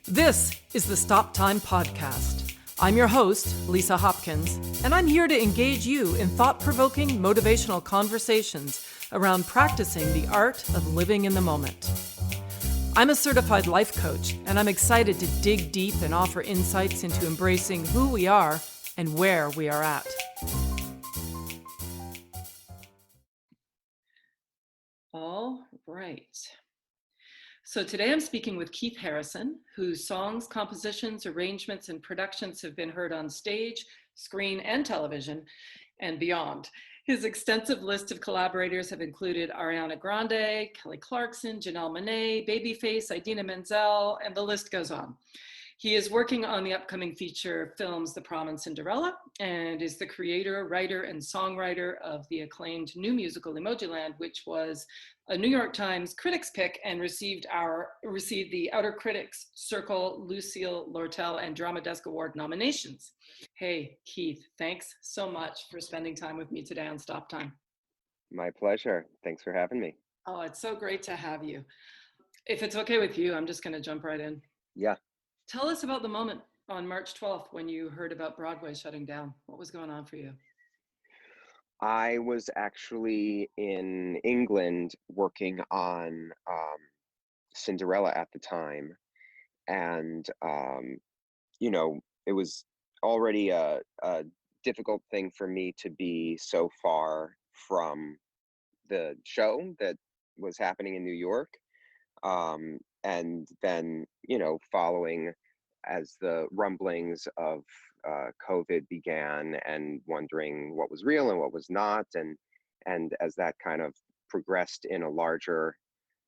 This is the Stop Time Podcast. I'm your host, Lisa Hopkins, and I'm here to engage you in thought-provoking, motivational conversations around practicing the art of living in the moment. I'm a certified life coach, and I'm excited to dig deep and offer insights into embracing who we are and where we are at. All right. So today I'm speaking with Keith Harrison, whose songs, compositions, arrangements, and productions have been heard on stage, screen, and television, and beyond. His extensive list of collaborators have included Ariana Grande, Kelly Clarkson, Janelle Monáe, Babyface, Idina Menzel, and the list goes on. He is working on the upcoming feature films The Prom and Cinderella, and is the creator, writer, and songwriter of the acclaimed new musical Emojiland, which was a New York Times Critics Pick and received the Outer Critics Circle, Lucille Lortel, and Drama Desk Award nominations. Hey, Keith, thanks so much for spending time with me today on Stop Time. My pleasure. Thanks for having me. Oh, it's so great to have you. If it's okay with you, I'm just going to jump right in. Yeah. Tell us about the moment on March 12th when you heard about Broadway shutting down. What was going on for you? I was actually in England working on Cinderella at the time. And, it was already a difficult thing for me to be so far from the show that was happening in New York. And then, following as the rumblings of COVID began and wondering what was real and what was not. And as that kind of progressed in a larger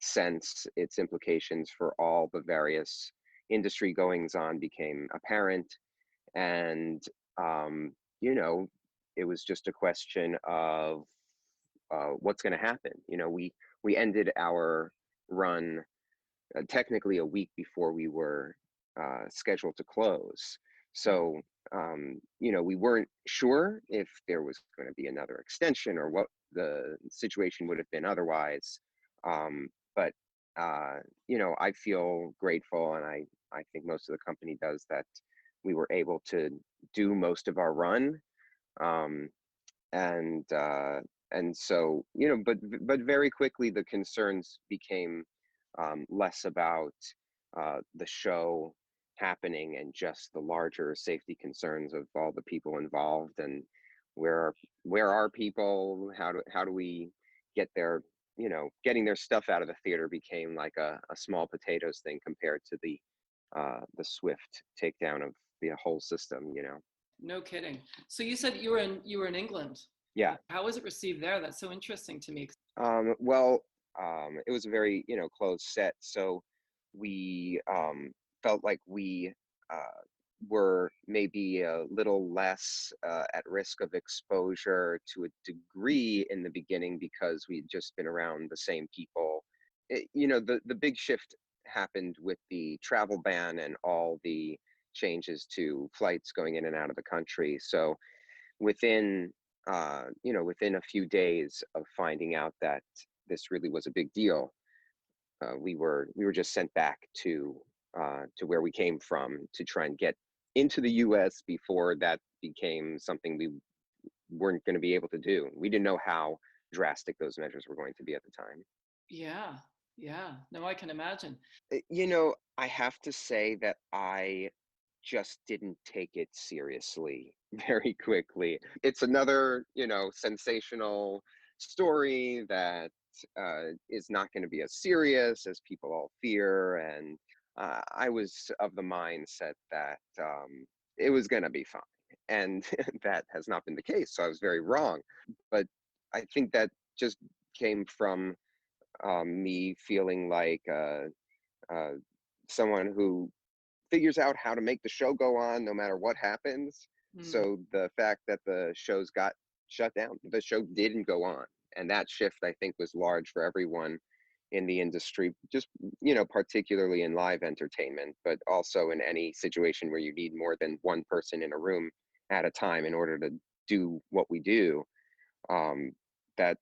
sense, its implications for all the various industry goings on became apparent. And, it was just a question of what's going to happen. We ended our run technically a week before we were scheduled to close. So, we weren't sure if there was going to be another extension or what the situation would have been otherwise. But, I feel grateful, and I think most of the company does, that we were able to do most of our run. Um, and so, but very quickly the concerns became less about the show happening and just the larger safety concerns of all the people involved, and where are people, how do we get their, getting their stuff out of the theater became like a small potatoes thing compared to the swift takedown of the whole system. No kidding. So you said you were in England. Yeah. How was it received there? That's so interesting to me. Well, it was a very, closed set. So we felt like we were maybe a little less at risk of exposure to a degree in the beginning because we'd just been around the same people. The big shift happened with the travel ban and all the changes to flights going in and out of the country. So within within a few days of finding out that this really was a big deal, we were just sent back to where we came from to try and get into the U.S. before that became something we weren't going to be able to do. We didn't know how drastic those measures were going to be at the time. Yeah, yeah. No, I can imagine. I have to say that I just didn't take it seriously very quickly. It's another, sensational story that is not going to be as serious as people all fear. And I was of the mindset that it was going to be fine. And that has not been the case. So I was very wrong. But I think that just came from me feeling like uh, someone who figures out how to make the show go on no matter what happens. Mm. So the fact that the shows got shut down, the show didn't go on. And that shift, I think, was large for everyone in the industry, just, particularly in live entertainment, but also in any situation where you need more than one person in a room at a time in order to do what we do. Um, that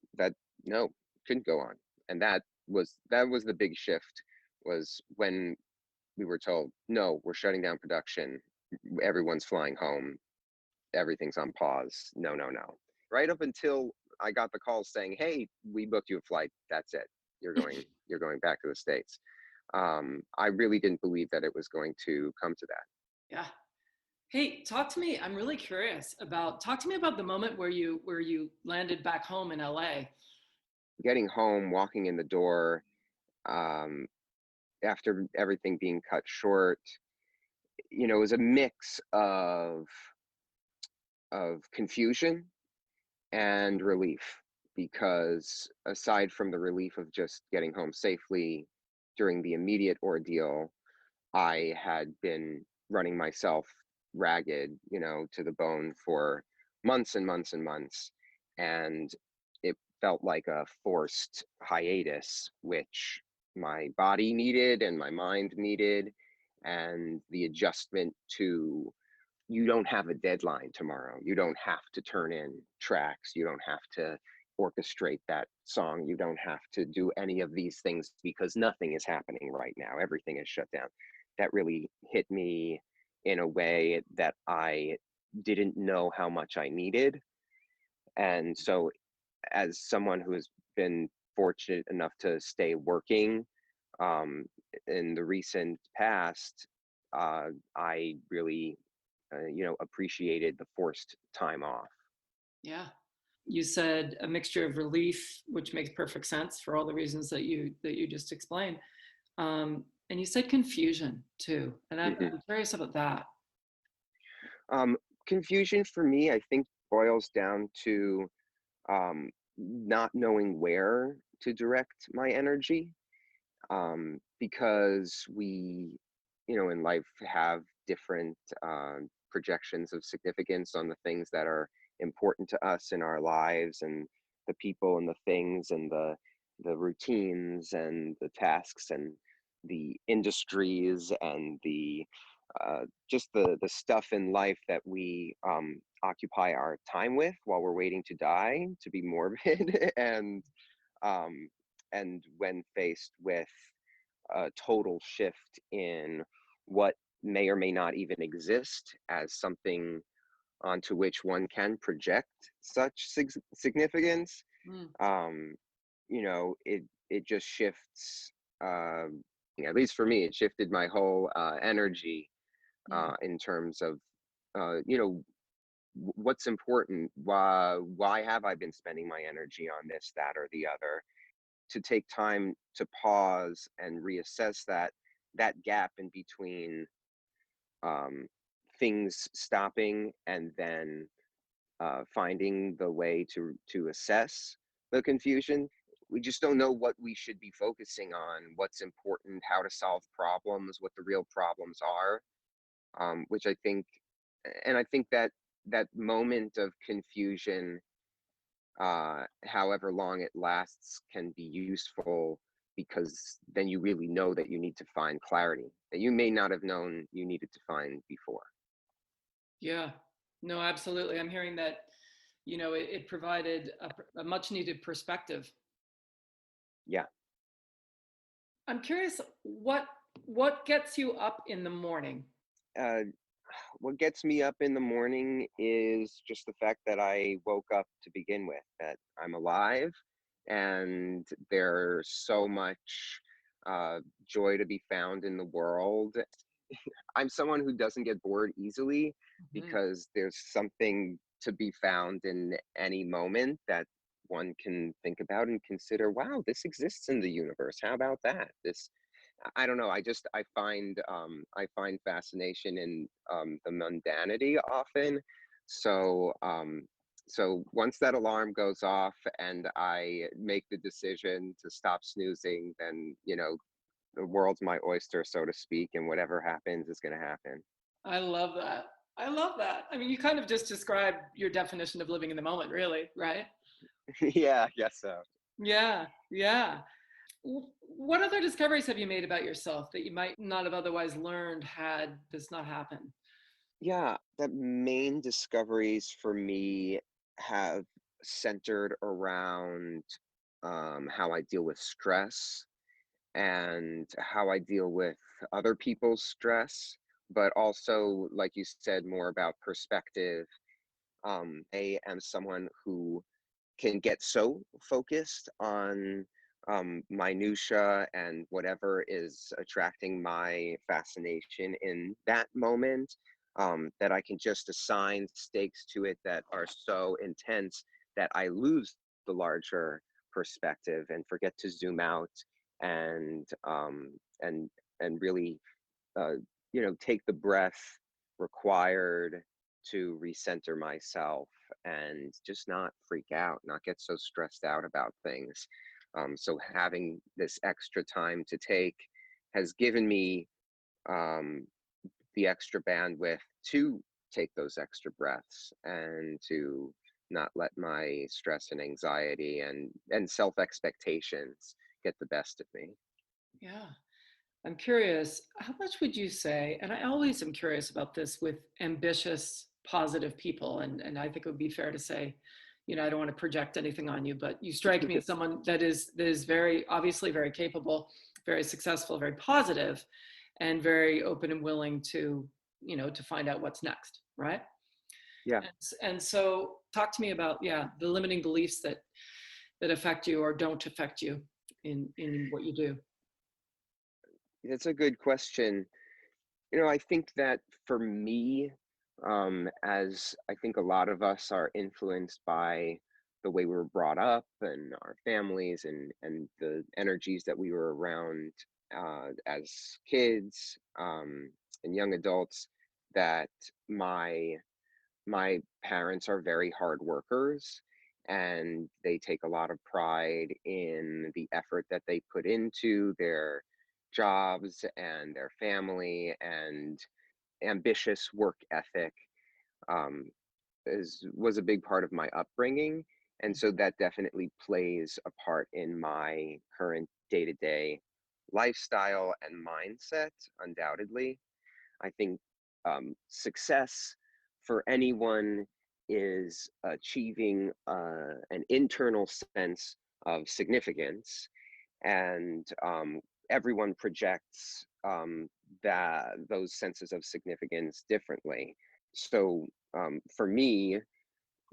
no, couldn't go on. And that was the big shift, was when we were told, no, we're shutting down production. Everyone's flying home. Everything's on pause. No, no, no. Right up until I got the call saying, hey, we booked you a flight. That's it. You're going back to the States. I really didn't believe that it was going to come to that. Yeah. Hey, talk to me. I'm really curious about talk to me about the moment where you landed back home in LA. Getting home, walking in the door, um, after everything being cut short, it was a mix of confusion and relief, because aside from the relief of just getting home safely during the immediate ordeal, I had been running myself ragged, to the bone for months and months and months. And it felt like a forced hiatus, which my body needed and my mind needed. And the adjustment to, you don't have a deadline tomorrow. You don't have to turn in tracks. You don't have to orchestrate that song. You don't have to do any of these things because nothing is happening right now. Everything is shut down. That really hit me in a way that I didn't know how much I needed. And so, as someone who has been fortunate enough to stay working um, in the recent past, I really appreciated the forced time off. Yeah. You said a mixture of relief, which makes perfect sense for all the reasons that you just explained. And you said confusion too, and Hmm. I'm curious about that. Um, Confusion for me, I think, boils down to not knowing where to direct my energy, because we, in life have different projections of significance on the things that are important to us in our lives, and the people and the things and the routines and the tasks and the industries and the just the stuff in life that we occupy our time with while we're waiting to die, to be morbid. Um, and when faced with a total shift in what may or may not even exist as something onto which one can project such significance, Mm, um, it just shifts. At least for me, it shifted my whole energy mm. in terms of what's important. Why have I been spending my energy on this, that, or the other? To take time to pause and reassess that gap in between um, things stopping and then finding the way to assess the confusion. We just don't know what we should be focusing on, what's important, how to solve problems, what the real problems are. Which I think, and I think that that moment of confusion, however long it lasts, can be useful, because then you really know that you need to find clarity that you may not have known you needed to find before. Yeah. No, absolutely. I'm hearing that, it provided a much needed perspective. Yeah. I'm curious what gets you up in the morning? Uh, what gets me up in the morning is just the fact that I woke up to begin with, that I'm alive, and there's so much joy to be found in the world. I'm someone who doesn't get bored easily, Mhm. because there's something to be found in any moment that one can think about and consider, wow, this exists in the universe. How about that? I don't know. I find fascination in the mundanity often. So so once that alarm goes off and I make the decision to stop snoozing, then the world's my oyster, so to speak, and whatever happens is going to happen. I love that. I love that. I mean, you kind of just described your definition of living in the moment, really, right? Yeah, I guess so. Yeah, yeah. What other discoveries have you made about yourself that you might not have otherwise learned had this not happened? Yeah, the main discoveries for me have centered around how I deal with stress and how I deal with other people's stress, but also, like you said, more about perspective. I am someone who can get so focused on minutia and whatever is attracting my fascination in that moment, that I can just assign stakes to it that are so intense that I lose the larger perspective and forget to zoom out and and really uh, take the breath required to recenter myself and just not freak out, not get so stressed out about things. So having this extra time to take has given me um, the extra bandwidth to take those extra breaths and to not let my stress and anxiety and self expectations get the best of me. Yeah. I'm curious, how much would you say, and I always am curious about this with ambitious, positive people, and I think it would be fair to say, I don't want to project anything on you, but you strike me as someone that is very obviously very capable, very successful, very positive, and very open and willing to, to find out what's next, right? Yeah. And so talk to me about, yeah, the limiting beliefs that affect you or don't affect you in what you do. It's a good question. I think that for me, as I think a lot of us are influenced by the way we were brought up and our families and the energies that we were around as kids and young adults, that my my parents are very hard workers, and they take a lot of pride in the effort that they put into their jobs and their family, and ambitious work ethic um, was a big part of my upbringing. And so that definitely plays a part in my current day-to-day lifestyle and mindset, undoubtedly. I think success for anyone is achieving an internal sense of significance, and everyone projects those senses of significance differently. So for me,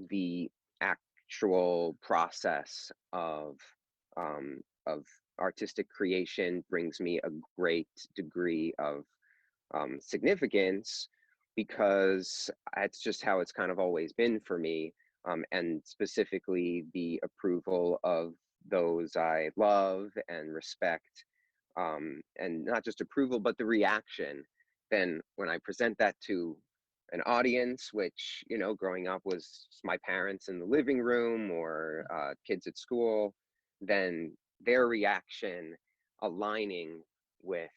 the actual process of artistic creation brings me a great degree of significance, because it's just how it's kind of always been for me, and specifically the approval of those I love and respect, and not just approval, but the reaction. Then when I present that to an audience, which, growing up was my parents in the living room or kids at school, then their reaction aligning with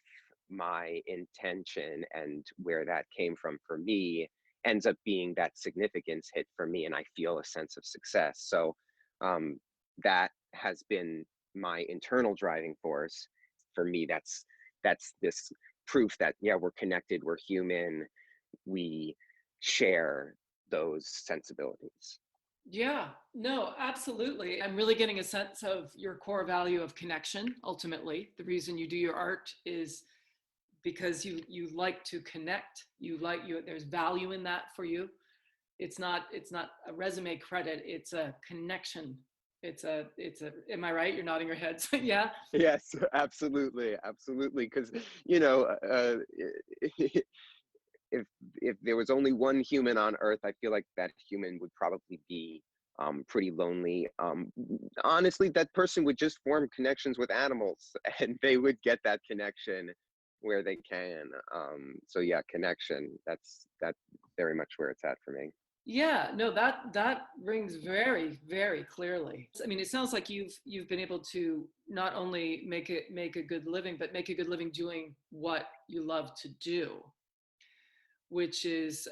my intention and where that came from for me ends up being that significance hit for me, and I feel a sense of success. So um, that has been my internal driving force. For me, that's this proof that, yeah, we're connected, we're human, we share those sensibilities. Yeah, no, absolutely. I'm really getting a sense of your core value of connection. Ultimately, the reason you do your art is because you like to connect. There's value in that for you. It's not a resume credit, it's a connection. It's a am I right? You're nodding your head. So yeah. Yes, absolutely, absolutely. Because if there was only one human on Earth, I feel like that human would probably be pretty lonely. Honestly, that person would just form connections with animals, and they would get that connection where they can. So yeah, connection. That's very much where it's at for me. Yeah, no, that rings very, very clearly. I mean, it sounds like you've been able to not only make a good living, but make a good living doing what you love to do, which is,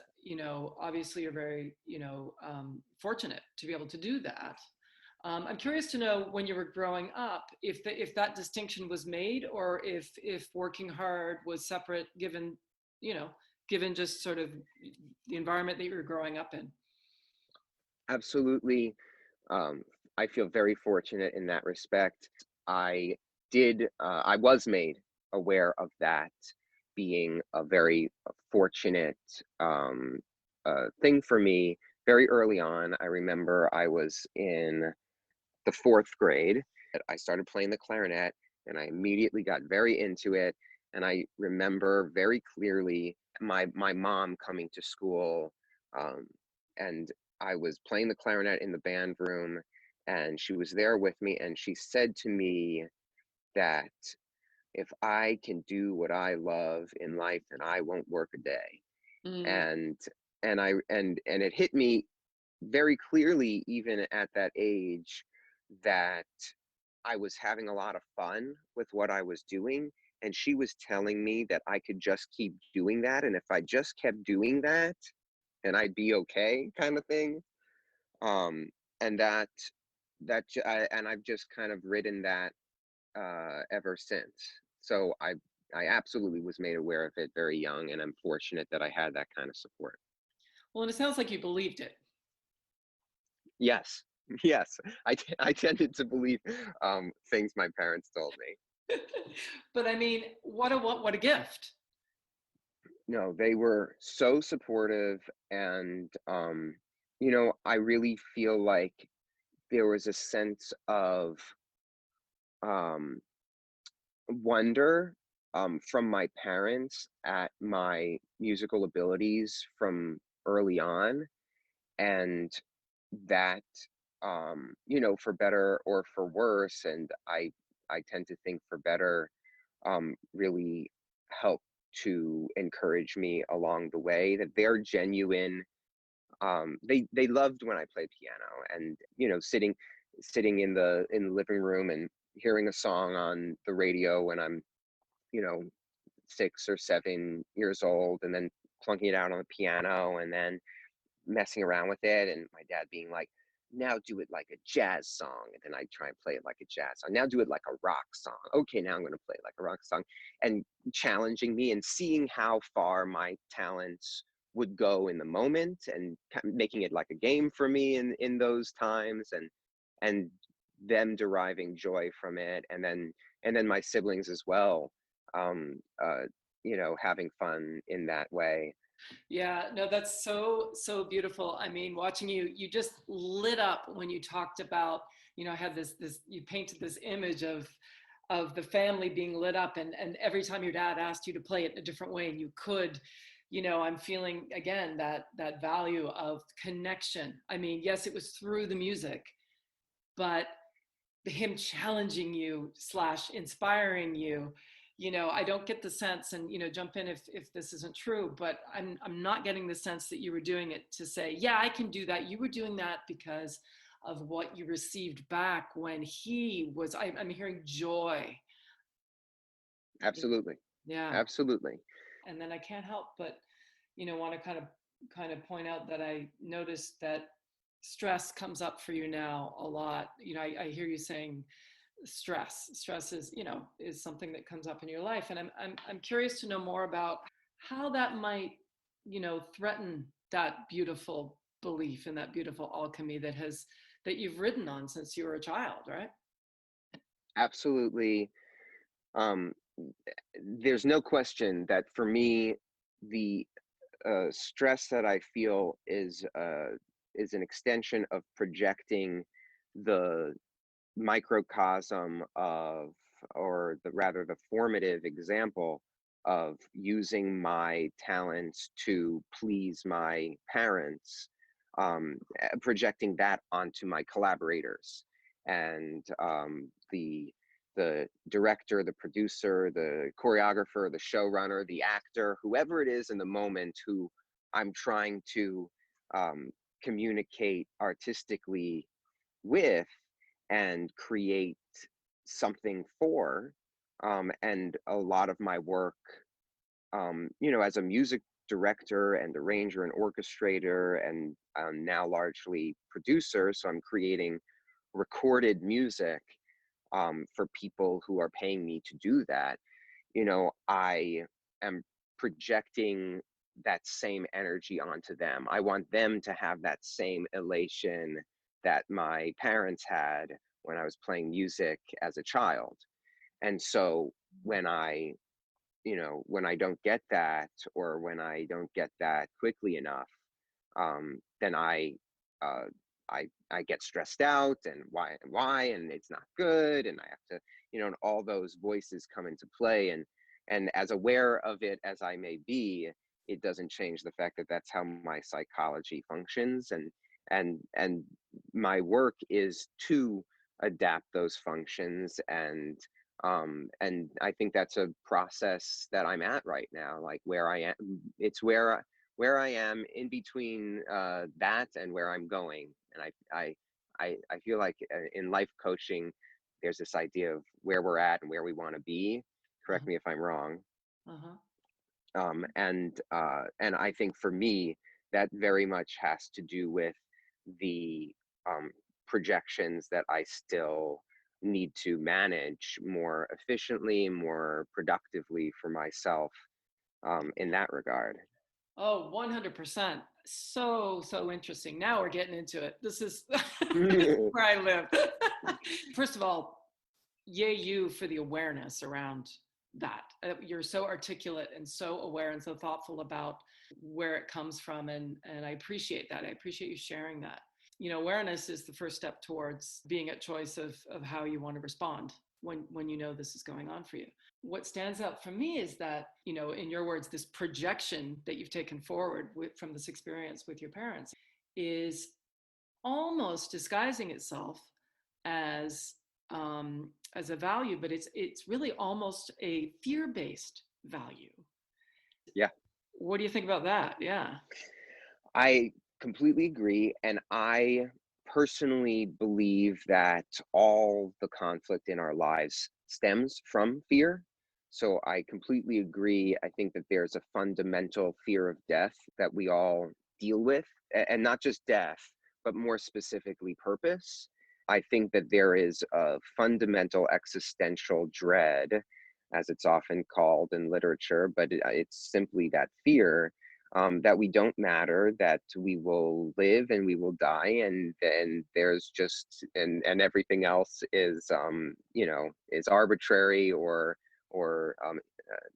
obviously you're very, fortunate to be able to do that. I'm curious to know, when you were growing up, if that distinction was made, or if working hard was separate, you know, given just sort of the environment that you were growing up in. Absolutely. I feel very fortunate in that respect. I I was made aware of that being a very fortunate thing for me very early on. I remember I was in the fourth grade. I started playing the clarinet and I immediately got very into it. And I remember very clearly my mom coming to school, um, and I was playing the clarinet in the band room, and she was there with me, and she said to me that if I can do what I love in life, then I won't work a day. Mm, And and it hit me very clearly even at that age that I was having a lot of fun with what I was doing. And she was telling me that I could just keep doing that. And if I just kept doing that, and I'd be okay, kind of thing. Um, and and I've just kind of ridden that ever since. So I absolutely was made aware of it very young, and I'm fortunate that I had that kind of support. well, and it sounds like you believed it. Yes, yes, I tended to believe things my parents told me. But I mean, what a gift. No, they were so supportive, and I really feel like there was a sense of um, wonder from my parents at my musical abilities from early on, and that for better or for worse, and I tend to think for better, really help to encourage me along the way, that they're genuine. They loved when I played piano, and sitting in the living room and hearing a song on the radio when I'm you know 6 or 7 years old, and then plunking it out on the piano, and then messing around with it, and my dad being like, now do it like a jazz song, and then I try and play it like a jazz song. Now do it like a rock song. Okay, now I'm going to play it like a rock song, and challenging me and seeing how far my talents would go in the moment, and making it like a game for me in those times, and them deriving joy from it, and then my siblings as well, um uh having fun in that way. Yeah, no, that's so beautiful. I mean, watching you, you just lit up when you talked about, I had this you painted this image of the family being lit up, and every time your dad asked you to play it in a different way and you could, I'm feeling again that value of connection. I mean, yes, it was through the music, but him challenging you slash inspiring you. I don't get the sense, and jump in if this isn't true, but I'm not getting the sense that you were doing it to say, yeah, I can do that. You were doing that because of what you received back when he was. I'm hearing joy. Absolutely. Yeah. Absolutely. And then I can't help but want to kind of point out that I noticed that stress comes up for you now a lot. I hear you saying stress is something that comes up in your life, and I'm curious to know more about how that might threaten that beautiful belief and that beautiful alchemy that you've ridden on since you were a child, right? Absolutely. Um, there's no question that for me, the stress that I feel is an extension of projecting the microcosm of, or rather the formative example of using my talents to please my parents, projecting that onto my collaborators, and the director, the producer, the choreographer, the showrunner, the actor, whoever it is in the moment who I'm trying to um, communicate artistically with and create something for. And a lot of my work, as a music director and arranger and orchestrator, and now largely producer, so I'm creating recorded music for people who are paying me to do that. I am projecting that same energy onto them. I want them to have that same elation that my parents had when I was playing music as a child. And so when I don't get that, or when I don't get that quickly enough, then uh, I get stressed out, and why, and it's not good, and I have to, and all those voices come into play, and as aware of it as I may be, it doesn't change the fact that that's how my psychology functions, and my work is to adapt those functions, and I think that's a process that I'm at right now, like where I am. It's where I am in between that and where I'm going. And I feel like in life coaching, there's this idea of where we're at and where we want to be. Correct Uh-huh. me if I'm wrong. Uh-huh. And I think for me, that very much has to do with the projections that I still need to manage more efficiently, more productively for myself, in that regard. Oh, 100%. So interesting. Now we're getting into it. This is where I live. First of all, yay you for the awareness around that. You're so articulate and so aware and so thoughtful about where it comes from, and I appreciate that. I appreciate you sharing that. Awareness is the first step towards being at choice of how you want to respond when you know this is going on for you. What stands out for me is that, in your words, this projection that you've taken forward from this experience with your parents is almost disguising itself as as a value, but it's really almost a fear-based value. Yeah, What do you think about that? Yeah. I completely agree. And I personally believe that all the conflict in our lives stems from fear. So I completely agree. I think that there's a fundamental fear of death that we all deal with, and not just death, but more specifically purpose. I think that there is a fundamental existential dread, as it's often called in literature, but it's simply that fear, that we don't matter, that we will live and we will die, and there's just and everything else is is arbitrary or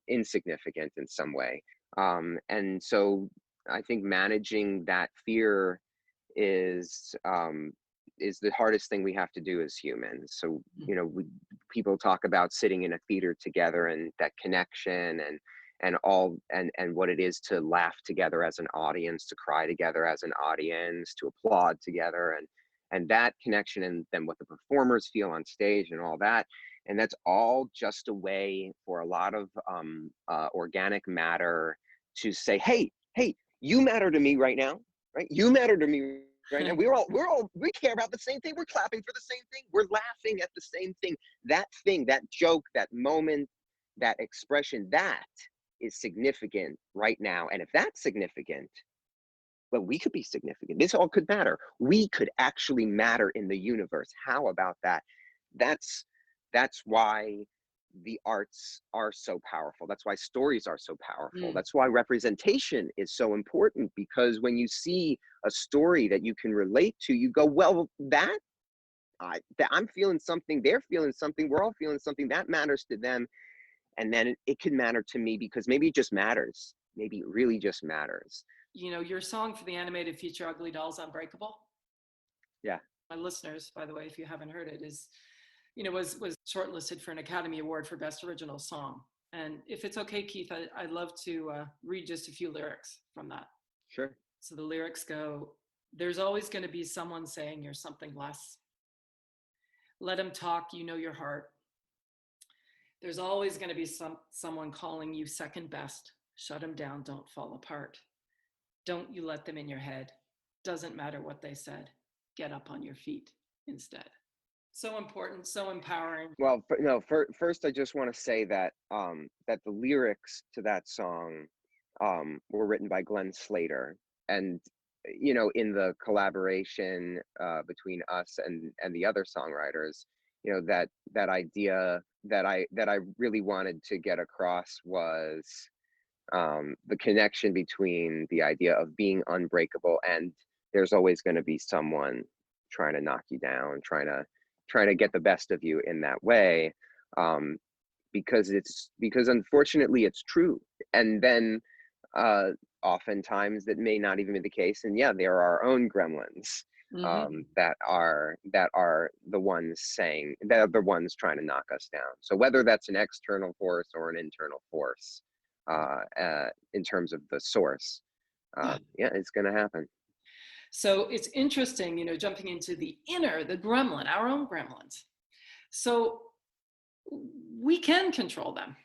insignificant in some way. And so I think managing that fear is the hardest thing we have to do as humans. So people talk about sitting in a theater together and that connection, and what it is to laugh together as an audience, to cry together as an audience, to applaud together, and that connection, and then what the performers feel on stage and all that. And that's all just a way for a lot of organic matter to say, hey, you matter to me right now, right? You matter to me right now. We care about the same thing. We're clapping for the same thing. We're laughing at the same thing, that joke, that moment, that expression, that is significant right now. And if that's significant, well, we could be significant. This all could matter. We could actually matter in the universe. How about that? That's why the arts are so powerful. That's why stories are so powerful. Mm. That's why representation is so important, because when you see a story that you can relate to, you go, well, I'm feeling something, they're feeling something, we're all feeling something, that matters to them. And then it can matter to me, because maybe it just matters. Maybe it really just matters. Your song for the animated feature Ugly Dolls Unbreakable. Yeah. My listeners, by the way, if you haven't heard it, was shortlisted for an Academy Award for Best Original Song. And if it's okay, Keith, I'd love to read just a few lyrics from that. Sure. So the lyrics go, "There's always going to be someone saying you're something less. Let them talk, you know your heart. There's always going to be someone calling you second best. Shut them down, don't fall apart. Don't you let them in your head. Doesn't matter what they said. Get up on your feet instead." So important, so empowering. Well, no. First, I just want to say that that the lyrics to that song were written by Glenn Slater, and in the collaboration between us and the other songwriters, that idea that I really wanted to get across was the connection between the idea of being unbreakable, and there's always going to be someone trying to knock you down, trying to get the best of you in that way. because unfortunately it's true. And then uh oftentimes that may not even be the case, and yeah, there are our own gremlins Hmm. that are the ones saying, that are the ones trying to knock us down. So whether that's an external force or an internal force, in terms of the source, Yeah. yeah, it's going to happen. So it's interesting, jumping into the inner, the gremlin, our own gremlins. So we can control them.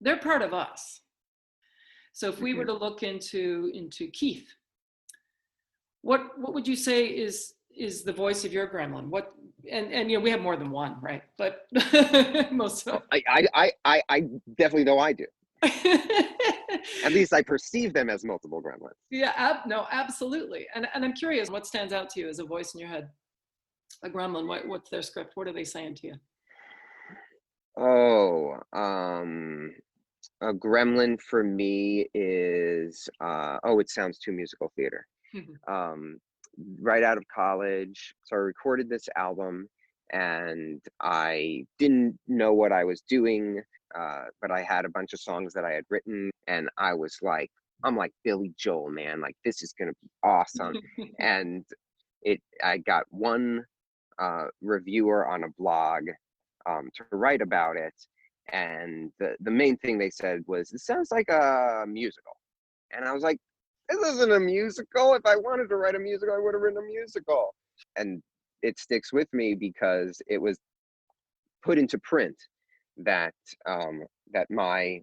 They're part of us. So if we were Hmm. to look into Keith, what would you say is the voice of your gremlin? What and we have more than one, right? But most Oh, of I definitely know I do. At least I perceive them as multiple gremlins. yeah, no, absolutely. And I'm curious, what stands out to you as a voice in your head? A gremlin, what's their script? What are they saying to you? Oh, a gremlin for me is oh, it sounds too musical theater. Um, right out of college, so I recorded this album, and I didn't know what I was doing, but I had a bunch of songs that I had written, and I'm like Billy Joel, man, like this is gonna be awesome. And I got one reviewer on a blog to write about it, and the main thing they said was, "It sounds like a musical," and I was like, "This isn't a musical. If I wanted to write a musical, I would have written a musical." And it sticks with me because it was put into print that that my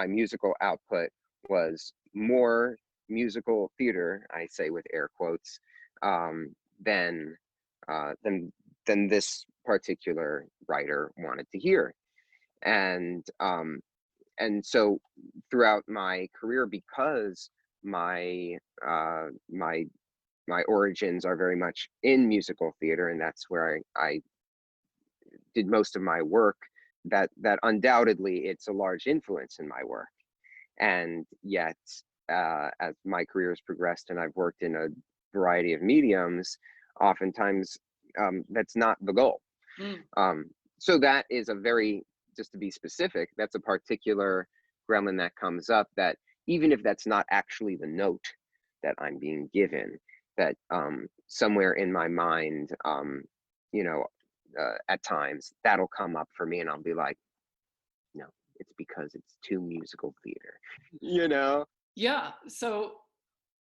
musical output was more musical theater, I say with air quotes, um, than uh, than than this particular writer wanted to hear. And so throughout my career, because my my origins are very much in musical theater, and that's where I did most of my work, that undoubtedly it's a large influence in my work. And yet, as my career has progressed and I've worked in a variety of mediums, oftentimes that's not the goal. Mm. um, so that is a very, just to be specific, that's a particular gremlin that comes up, that even if that's not actually the note that I'm being given, that somewhere in my mind, you know, at times that'll come up for me, and I'll be like, no, it's because it's too musical theater, you know? Yeah. So,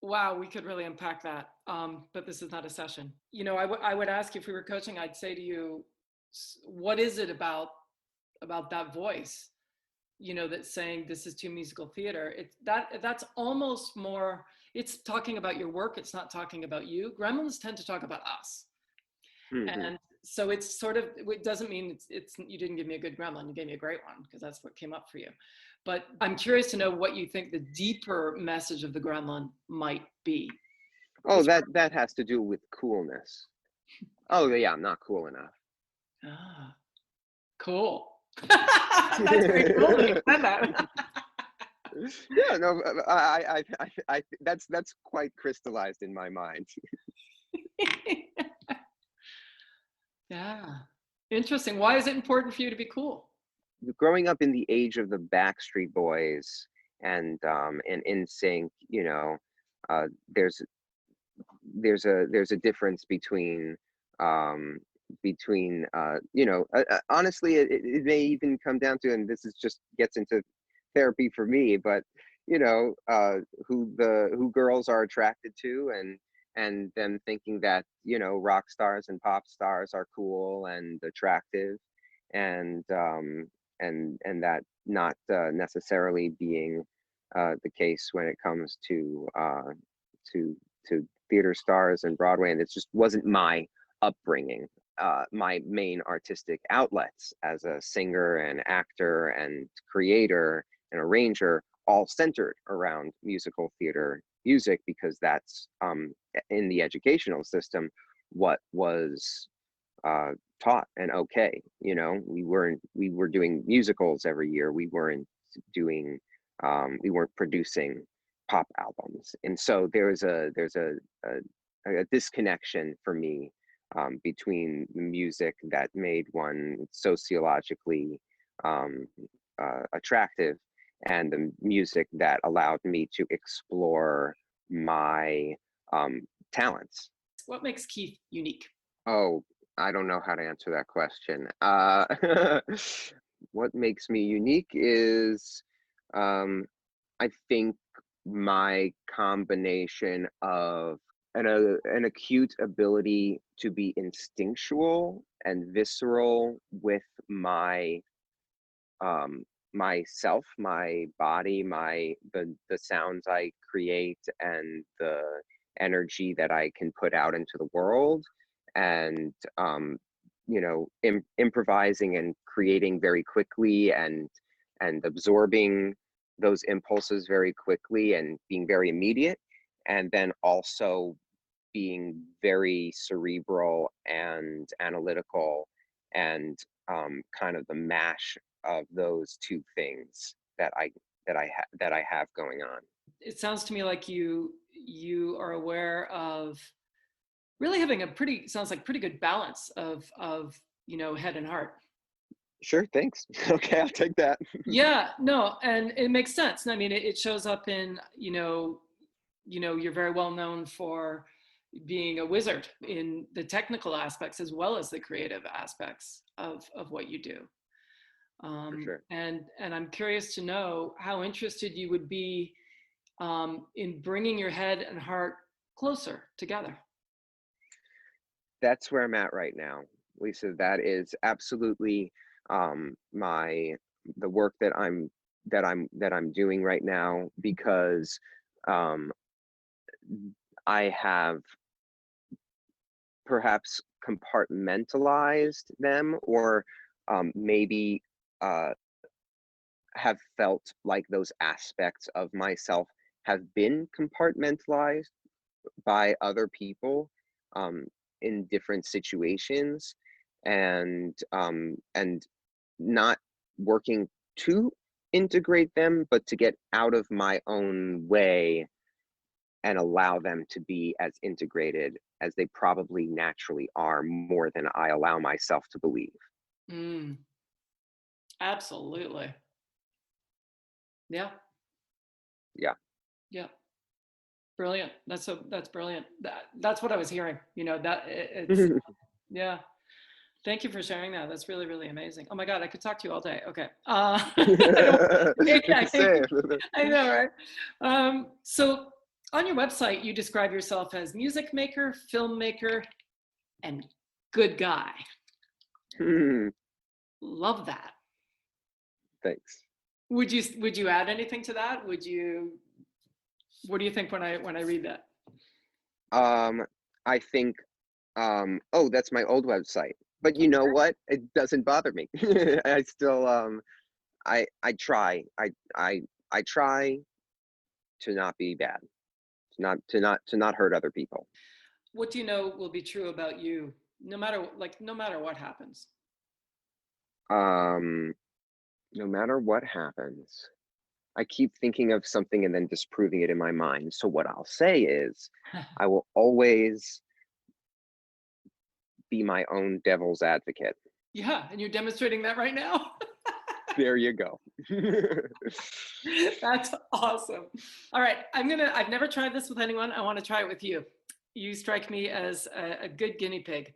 wow, we could really unpack that. But this is not a session. I would ask you, if we were coaching, I'd say to you, what is it about that voice, that's saying this is too musical theater? That's almost more. It's talking about your work. It's not talking about you. Gremlins tend to talk about us. Hmm. And so it's sort of, it doesn't mean it's you didn't give me a good gremlin, you gave me a great one, because that's what came up for you. But I'm curious to know what you think the deeper message of the gremlin might be. Oh, Because that has to do with coolness. Oh yeah, I'm not cool enough. ah, cool. That's very cool that you said that. Yeah, no, that's quite crystallized in my mind. Yeah. Interesting. Why is it important for you to be cool? Growing up in the age of the Backstreet Boys and NSYNC, uh, there's there's a difference between um, honestly, it may even come down to, and this is just gets into therapy for me, but who girls are attracted to, and them thinking that rock stars and pop stars are cool and attractive, and that not necessarily being the case when it comes to to theater stars and Broadway. And it just wasn't my upbringing. My main artistic outlets as a singer and actor and creator and arranger all centered around musical theater music, because that's in the educational system what was uh, taught and okay. We were doing musicals every year. Doing we weren't producing pop albums, and so a disconnection for me between the music that made one sociologically um, attractive, and the music that allowed me to explore my talents. What makes Keith unique? Oh, I don't know how to answer that question. What makes me unique is, I think, my combination of an acute ability to be instinctual and visceral with my myself, my body, the sounds I create, and the energy that I can put out into the world, and improvising and creating very quickly, and absorbing those impulses very quickly and being very immediate, and then also being very cerebral and analytical, and kind of the mash of those two things that I have going on. It sounds to me like you are aware of really having a pretty, sounds like pretty good balance of head and heart. Sure, thanks. Okay, I'll take that. Yeah, no, and it makes sense. I mean, it shows up in, you're very well known for being a wizard in the technical aspects as well as the creative aspects of what you do. For sure. And I'm curious to know how interested you would be in bringing your head and heart closer together. That's where I'm at right now, Lisa. That is absolutely my the work that I'm doing right now, because um, I have perhaps compartmentalized them, or maybe uh, have felt like those aspects of myself have been compartmentalized by other people, um, in different situations, and not working to integrate them, but to get out of my own way and allow them to be as integrated as they probably naturally are, more than I allow myself to believe. Mm, absolutely. Yeah, Yeah. yeah. Brilliant. That's brilliant. That's what I was hearing. It's yeah. Thank you for sharing that. That's really, really amazing. Oh my God, I could talk to you all day. Okay. I don't, yeah, Same. I know, right? So on your website, you describe yourself as music maker, filmmaker, and good guy. Love that. Thanks. Would you add anything to that? What do you think when I read that? Um, I think, oh, that's my old website. But you know what? It doesn't bother me. I still, I try. I try to not be bad, to not hurt other people. What do you know will be true about you no matter what happens? Um, no matter what happens, I keep thinking of something and then disproving it in my mind. So what I'll say is, I will always be my own devil's advocate. Yeah, and you're demonstrating that right now. There you go. That's awesome. All right, I've never tried this with anyone. I want to try it with you. You strike me as a good guinea pig.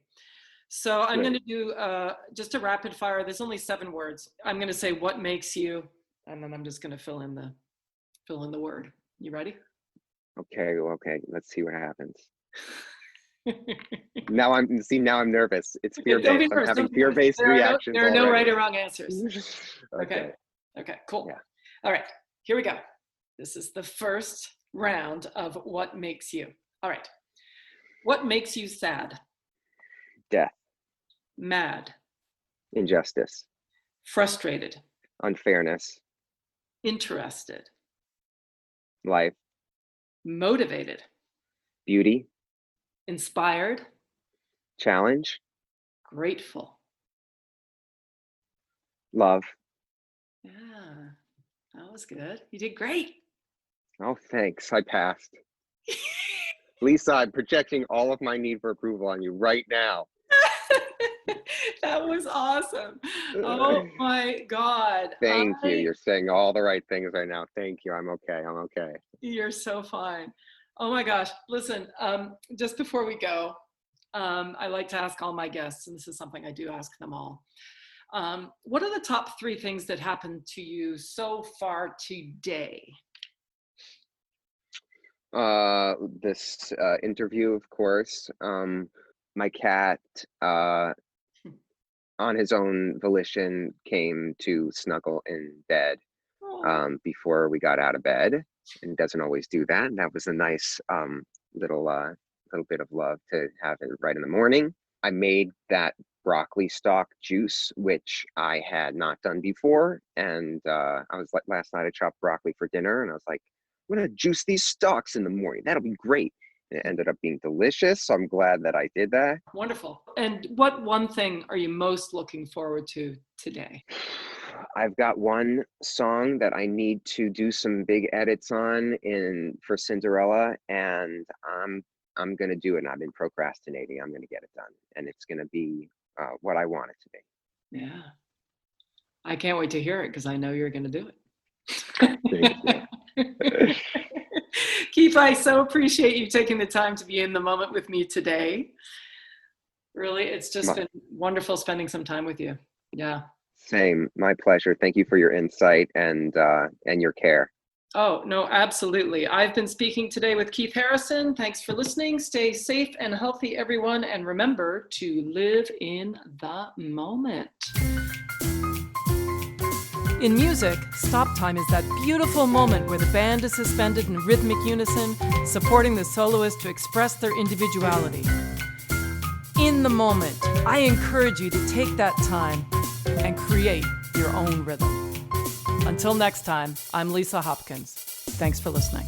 So I'm going Great. to do just a rapid fire. There's only 7 words. I'm going to say what makes you, and then I'm just going to fill in the word. You ready? Okay, well, okay, let's see what happens. Now I'm nervous. It's Don't be fear-based. I'm nervous. having Don't be nervous. fear-based reactions There are no right already. or wrong answers. Okay. Okay. Okay, cool. Yeah. All right, here we go. This is the first round of what makes you. All right. What makes you sad? Death, Mad? injustice, Frustrated? unfairness, Interested? life, Motivated? beauty, Inspired? challenge, Grateful? love. Yeah, that was good. You did great. Oh, thanks. I passed. Lisa, I'm projecting all of my need for approval on you right now. That was awesome. Oh my God. Thank you. You're saying all the right things right now. Thank you. I'm okay. I'm okay. You're so fine. Oh my gosh. Listen, just before we go, I like to ask all my guests, and this is something I do ask them all. What are the top 3 things that happened to you so far today? This interview, of course. My cat, on his own volition, came to snuggle in bed Oh, before we got out of bed, and doesn't always do that. And that was a nice little little bit of love to have it right in the morning. I made that broccoli stalk juice, which I had not done before, and I was like, last night I chopped broccoli for dinner, and I was like, I'm gonna juice these stalks in the morning. That'll be great. And it ended up being delicious, so I'm glad that I did that. wonderful. And what one thing are you most looking forward to today? I've got one song that I need to do some big edits on in for Cinderella, and I'm gonna do it. And I've been procrastinating. I'm gonna get it done, and it's gonna be what I want it to be. Yeah. I can't wait to hear it because I know you're going to do Thank you. it. Keith, I so appreciate you taking the time to be in the moment with me today. Really, it's just been wonderful spending some time with you. Yeah. Same, my pleasure. Thank you for your insight and your care. Oh, no, absolutely. I've been speaking today with Keith Harrison. Thanks for listening. Stay safe and healthy, everyone. And remember to live in the moment. In music, stop time is that beautiful moment where the band is suspended in rhythmic unison, supporting the soloist to express their individuality. In the moment, I encourage you to take that time and create your own rhythm. Until next time, I'm Lisa Hopkins. Thanks for listening.